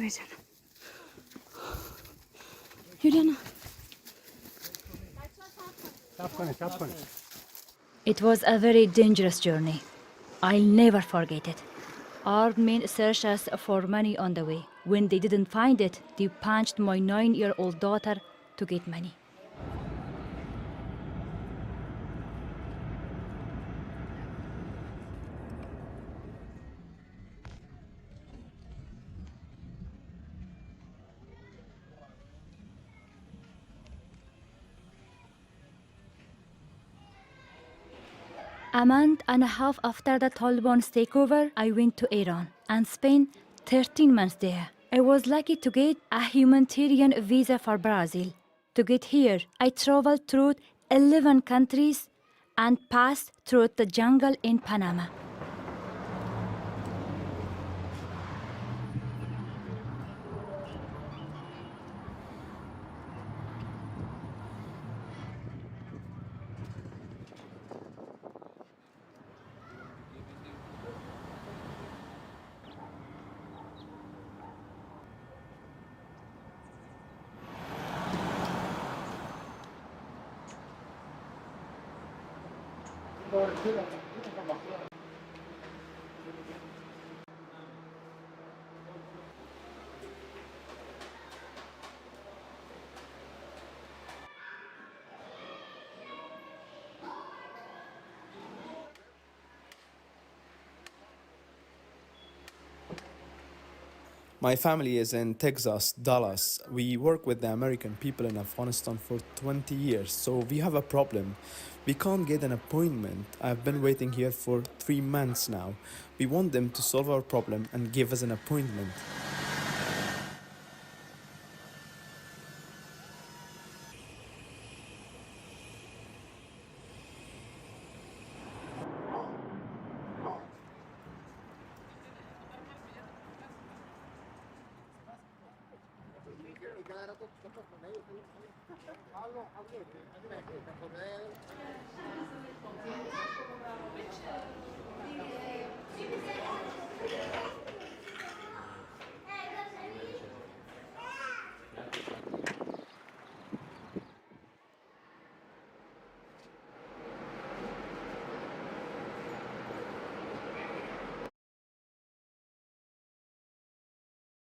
canım. Yürü ana. It was a very dangerous journey. I'll never forget it. Armed men searched us for money on the way. When they didn't find it, they punched my 9-year-old daughter to get money. A month and a half after the Taliban's takeover, I went to Iran and spent 13 months there. I was lucky to get a humanitarian visa for Brazil. To get here, I traveled through 11 countries and passed through the jungle in Panama. My family is in Texas, Dallas. We work with the American people in Afghanistan for 20 years, so we have a problem. We can't get an appointment. I've been waiting here for 3 months now. We want them to solve our problem and give us an appointment.